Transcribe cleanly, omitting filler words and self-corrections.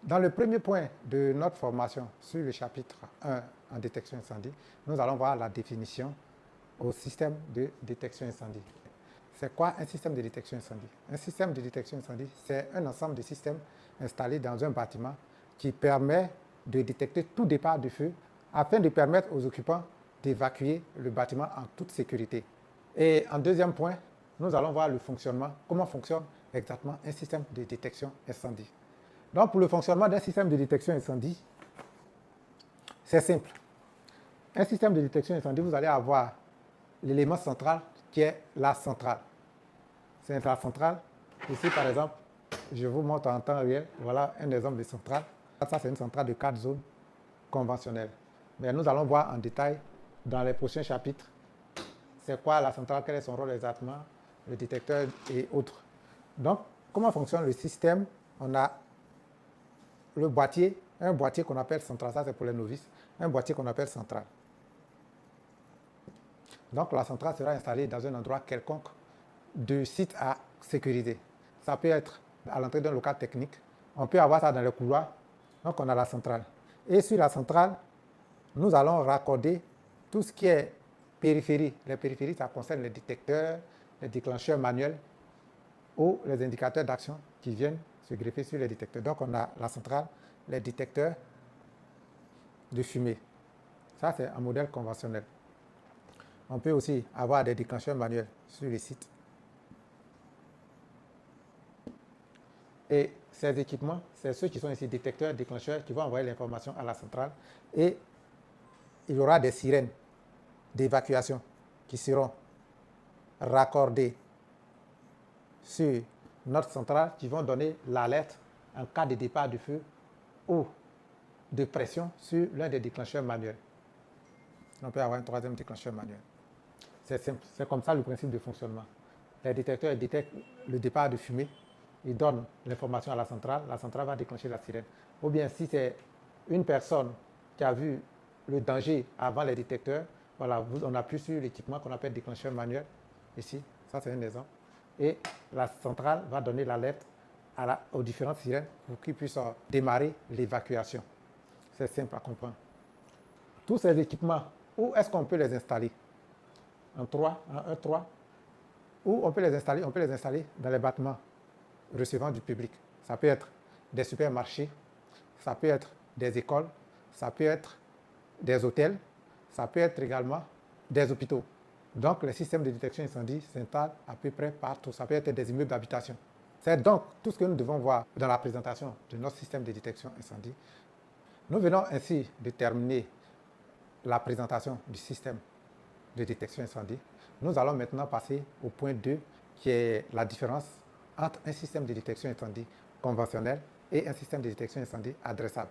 Dans le premier point de notre formation sur le chapitre 1 en détection incendie, nous allons voir la définition au système de détection incendie. C'est quoi un système de détection incendie? Un système de détection incendie, c'est un ensemble de systèmes installés dans un bâtiment qui permet de détecter tout départ de feu afin de permettre aux occupants d'évacuer le bâtiment en toute sécurité. Et en deuxième point, nous allons voir le fonctionnement, comment fonctionne exactement un système de détection incendie. Donc, pour le fonctionnement d'un système de détection incendie, c'est simple. Un système de détection incendie, vous allez avoir l'élément central qui est la centrale. C'est la centrale. Ici, par exemple, je vous montre en temps réel. Voilà un exemple de centrale. Ça, c'est une centrale de 4 zones conventionnelles. Mais nous allons voir en détail dans les prochains chapitres c'est quoi la centrale, quel est son rôle exactement, le détecteur et autres. Donc, comment fonctionne le système? On a le boîtier, un boîtier qu'on appelle central, ça c'est pour les novices, un boîtier qu'on appelle central. Donc la centrale sera installée dans un endroit quelconque du site à sécuriser. Ça peut être à l'entrée d'un local technique, on peut avoir ça dans le couloir, donc on a la centrale. Et sur la centrale, nous allons raccorder tout ce qui est périphérie. Les périphéries, ça concerne les détecteurs, les déclencheurs manuels ou les indicateurs d'action qui viennent se greffer sur les détecteurs. Donc on a la centrale, les détecteurs de fumée. Ça, c'est un modèle conventionnel. On peut aussi avoir des déclencheurs manuels sur les sites. Et ces équipements, c'est ceux qui sont ici, détecteurs, déclencheurs, qui vont envoyer l'information à la centrale. Et il y aura des sirènes d'évacuation qui seront raccordées sur notre centrale, qui vont donner l'alerte en cas de départ du feu ou de pression sur l'un des déclencheurs manuels. On peut avoir un troisième déclencheur manuel. C'est simple, c'est comme ça le principe de fonctionnement. Les détecteurs détectent le départ de fumée, ils donnent l'information à la centrale va déclencher la sirène. Ou bien si c'est une personne qui a vu le danger avant les détecteurs, voilà, on appuie sur l'équipement qu'on appelle déclencheur manuel, ici, ça c'est un exemple, et la centrale va donner l'alerte aux différentes sirènes pour qu'ils puissent démarrer l'évacuation. C'est simple à comprendre. Tous ces équipements, où est-ce qu'on peut les installer? En 3, en 1, 3. Où on peut les installer? On peut les installer dans les bâtiments recevant du public. Ça peut être des supermarchés, ça peut être des écoles, ça peut être des hôtels, ça peut être également des hôpitaux. Donc, les systèmes de détection incendie s'installent à peu près partout. Ça peut être des immeubles d'habitation. C'est donc tout ce que nous devons voir dans la présentation de notre système de détection incendie. Nous venons ainsi de terminer la présentation du système de détection incendie. Nous allons maintenant passer au point 2, qui est la différence entre un système de détection incendie conventionnel et un système de détection incendie adressable.